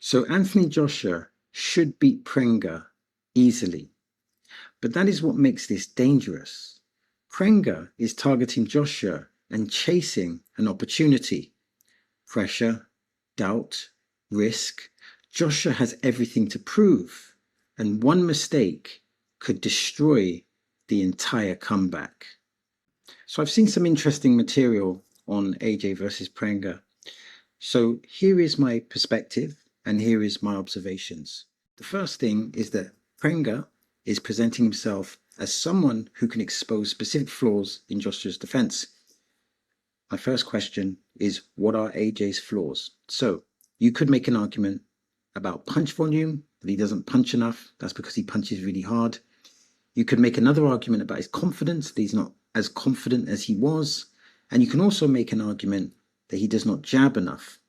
So Anthony Joshua should beat Prenga easily, but that is what makes this dangerous. Prenga is targeting Joshua and chasing an opportunity. Pressure, doubt, risk. Joshua has everything to prove, and one mistake could destroy the entire comeback. So I've seen some interesting material on AJ versus Prenga. So here is my perspective and here is my observations. The first thing is that Prenga is presenting himself as someone who can expose specific flaws in Joshua's defense. My first question is, what are AJ's flaws? So you could make an argument about punch volume, that he doesn't punch enough. That's because he punches really hard. You could make another argument about his confidence, that he's not as confident as he was. And you can also make an argument that he does not jab enough.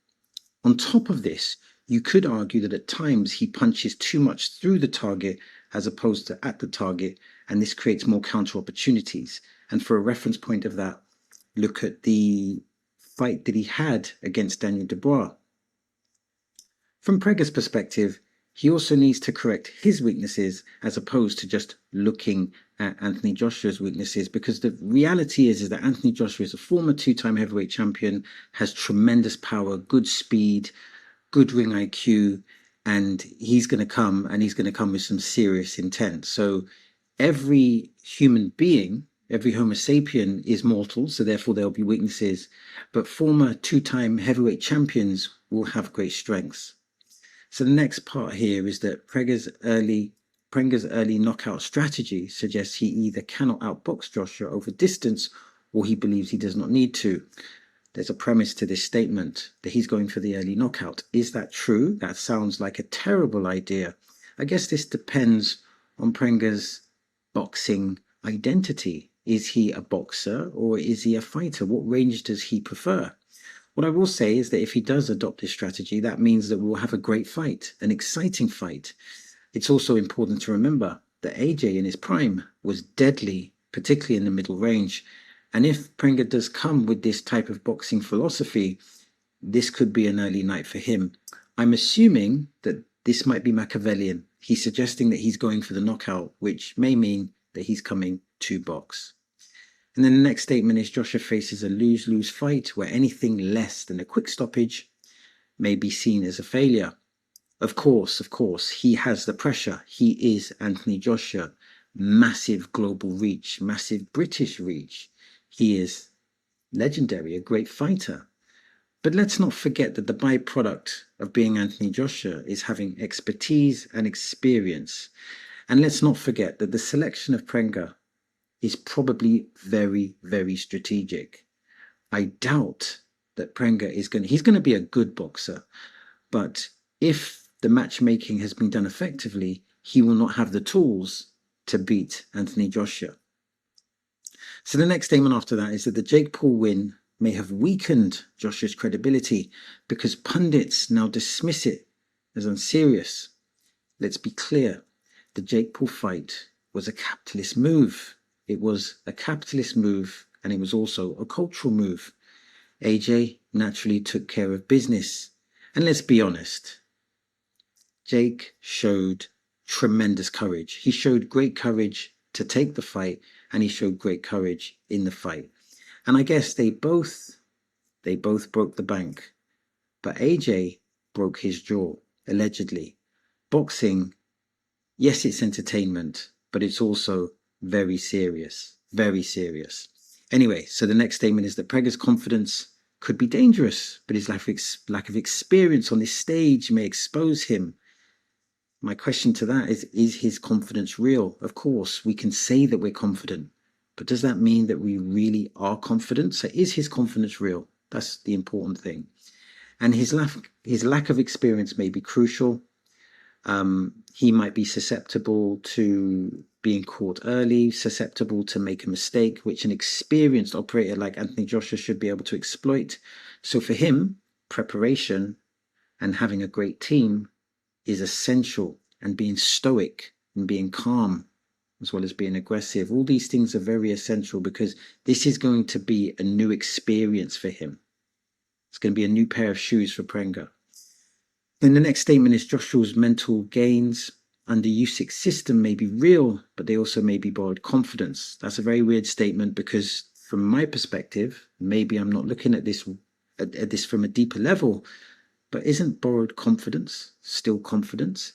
On top of this, you could argue that at times he punches too much through the target as opposed to at the target, and this creates more counter opportunities. And for a reference point of that, look at the fight that he had against Daniel Dubois. From Prenga's perspective, he also needs to correct his weaknesses as opposed to just looking at Anthony Joshua's weaknesses, because the reality is that Anthony Joshua is a former two-time heavyweight champion, has tremendous power, good speed, good ring IQ, and he's going to come with some serious intent. So every human being, every Homo sapien is mortal, so therefore there'll be weaknesses, but former two-time heavyweight champions will have great strengths. So the next part here is that Prenga's early knockout strategy suggests he either cannot outbox Joshua over distance or he believes he does not need to. There's a premise to this statement that he's going for the early knockout. Is that true? That sounds like a terrible idea. I guess this depends on Prenga's boxing identity. Is he a boxer or is he a fighter? What range does he prefer? What I will say is that if he does adopt this strategy, that means that we'll have a great fight, an exciting fight. It's also important to remember that AJ in his prime was deadly, particularly in the middle range. And if Prenga does come with this type of boxing philosophy, this could be an early night for him. I'm assuming that this might be Machiavellian. He's suggesting that he's going for the knockout, which may mean that he's coming to box. And then the next statement is Joshua faces a lose-lose fight where anything less than a quick stoppage may be seen as a failure. Of course, he has the pressure. He is Anthony Joshua. Massive global reach, massive British reach. He is legendary, a great fighter. But let's not forget that the byproduct of being Anthony Joshua is having expertise and experience. And let's not forget that the selection of Prenga is probably very, very strategic. I doubt that Prenga he's going to be a good boxer, but if the matchmaking has been done effectively, he will not have the tools to beat Anthony Joshua. So the next statement after that is that the Jake Paul win may have weakened Joshua's credibility because pundits now dismiss it as unserious. Let's be clear, the Jake Paul fight was a capitalist move. It was a capitalist move, and it was also a cultural move. AJ naturally took care of business. And let's be honest, Jake showed tremendous courage. He showed great courage to take the fight, and he showed great courage in the fight. And I guess they both broke the bank. But AJ broke his jaw, allegedly. Boxing, yes, it's entertainment, but it's also very serious, very serious. Anyway, so the next statement is that Prenga's confidence could be dangerous, but his lack of experience on this stage may expose him. My question to that is his confidence real? Of course, we can say that we're confident, but does that mean that we really are confident? So is his confidence real? That's the important thing. And his lack of experience may be crucial. He might be susceptible to being caught early, susceptible to make a mistake, which an experienced operator like Anthony Joshua should be able to exploit. So for him, preparation and having a great team is essential, and being stoic and being calm as well as being aggressive. All these things are very essential because this is going to be a new experience for him. It's going to be a new pair of shoes for Prenga. Then the next statement is Joshua's mental gains under Usic's system may be real, but they also may be borrowed confidence. That's a very weird statement because from my perspective, maybe I'm not looking at this from a deeper level, but isn't borrowed confidence still confidence?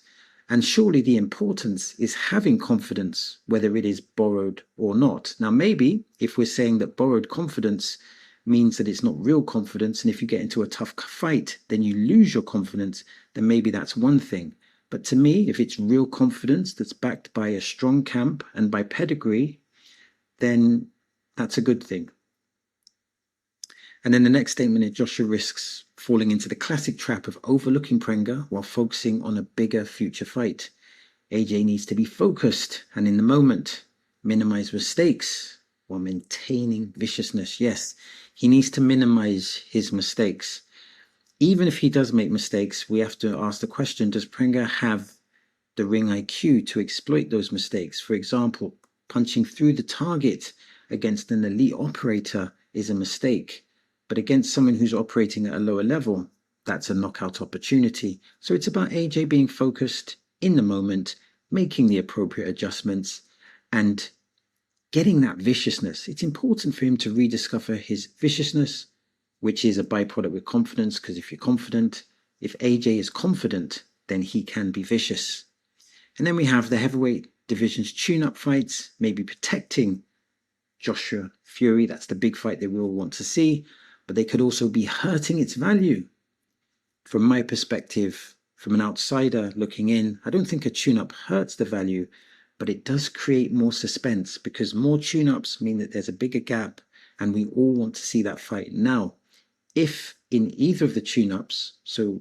And surely the importance is having confidence, whether it is borrowed or not. Now, maybe if we're saying that borrowed confidence means that it's not real confidence, and if you get into a tough fight, then you lose your confidence, then maybe that's one thing. But to me, if it's real confidence that's backed by a strong camp and by pedigree, then that's a good thing. And then the next statement is Joshua risks falling into the classic trap of overlooking Prenga while focusing on a bigger future fight. AJ needs to be focused and in the moment, minimize mistakes while maintaining viciousness. Yes, he needs to minimize his mistakes. Even if he does make mistakes, we have to ask the question, does Prenga have the ring IQ to exploit those mistakes? For example, punching through the target against an elite operator is a mistake, but against someone who's operating at a lower level, that's a knockout opportunity. So it's about AJ being focused in the moment, making the appropriate adjustments, and getting that viciousness. It's important for him to rediscover his viciousness, which is a byproduct with confidence, because if you're confident, if AJ is confident, then he can be vicious. And then we have the heavyweight division's tune-up fights, maybe protecting Joshua Fury. That's the big fight they will want to see, but they could also be hurting its value. From my perspective, from an outsider looking in, I don't think a tune-up hurts the value, but it does create more suspense because more tune-ups mean that there's a bigger gap and we all want to see that fight. Now, if in either of the tune-ups, so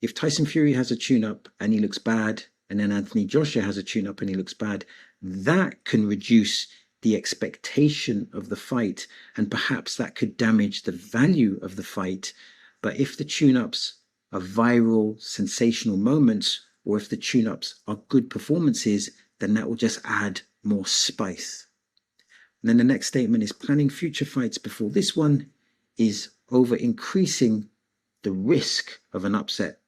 if Tyson Fury has a tune-up and he looks bad, and then Anthony Joshua has a tune-up and he looks bad, that can reduce the expectation of the fight, and perhaps that could damage the value of the fight. But if the tune-ups are viral, sensational moments, or if the tune-ups are good performances, then that will just add more spice. And then the next statement is planning future fights before this one is over increasing the risk of an upset.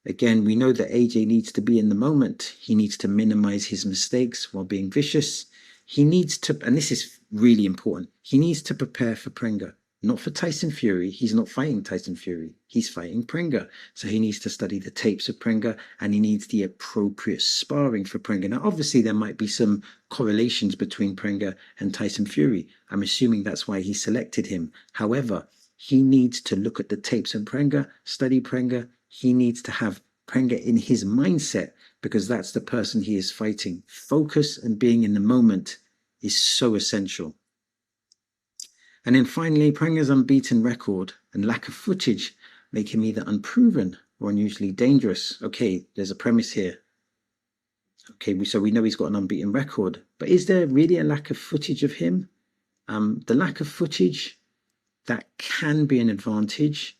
Again, we know that AJ needs to be in the moment. He needs to minimize his mistakes while being vicious. He needs to, and this is really important, he needs to prepare for Prenga, not for Tyson Fury. He's not fighting Tyson Fury. He's fighting Prenga. So he needs to study the tapes of Prenga and he needs the appropriate sparring for Prenga. Now, obviously, there might be some correlations between Prenga and Tyson Fury. I'm assuming that's why he selected him. However, he needs to look at the tapes of Prenga, study Prenga. He needs to have Prenga in his mindset because that's the person he is fighting. Focus and being in the moment is so essential. And then finally, Prenga's unbeaten record and lack of footage make him either unproven or unusually dangerous. Okay, there's a premise here. Okay, so we know he's got an unbeaten record, but is there really a lack of footage of him? The lack of footage, that can be an advantage,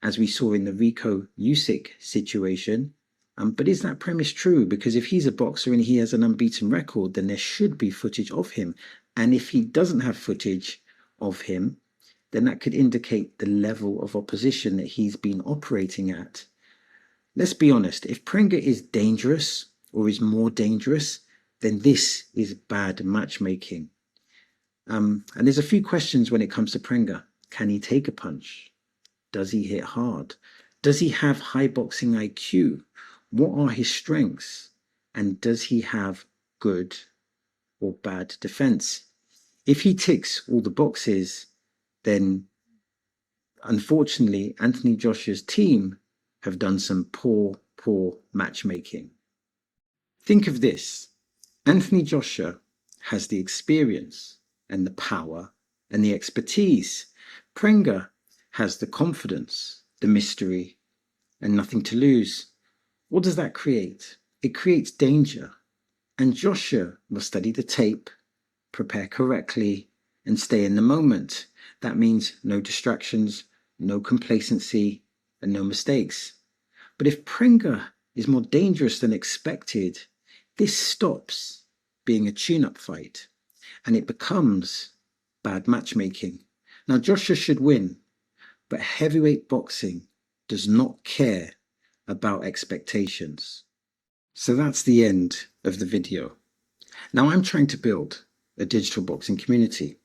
as we saw in the Rico Usyk situation. But is that premise true? Because if he's a boxer and he has an unbeaten record, then there should be footage of him. And if he doesn't have footage of him, then that could indicate the level of opposition that he's been operating at. Let's be honest, if Prenga is dangerous or is more dangerous, then this is bad matchmaking. And there's a few questions when it comes to Prenga. Can he take a punch? Does he hit hard? Does he have high boxing IQ? What are his strengths? And does he have good or bad defense? If he ticks all the boxes, then unfortunately, Anthony Joshua's team have done some poor matchmaking. Think of this. Anthony Joshua has the experience and the power and the expertise. Prenga has the confidence, the mystery, and nothing to lose. What does that create? It creates danger. And Joshua must study the tape, prepare correctly, and stay in the moment. That means no distractions, no complacency, and no mistakes. But if Prenga is more dangerous than expected, this stops being a tune-up fight, and it becomes bad matchmaking. Now, Joshua should win, but heavyweight boxing does not care about expectations. So that's the end of the video. Now I'm trying to build a digital boxing community,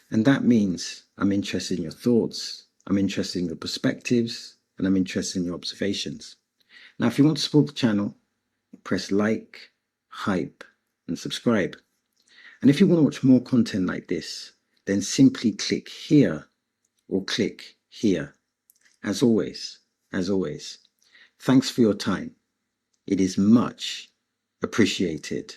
and that means I'm interested in your thoughts, I'm interested in your perspectives, and I'm interested in your observations. Now, if you want to support the channel, press like, hype, and subscribe. And if you want to watch more content like this, then simply click here or click here. As always, thanks for your time. It is much appreciated.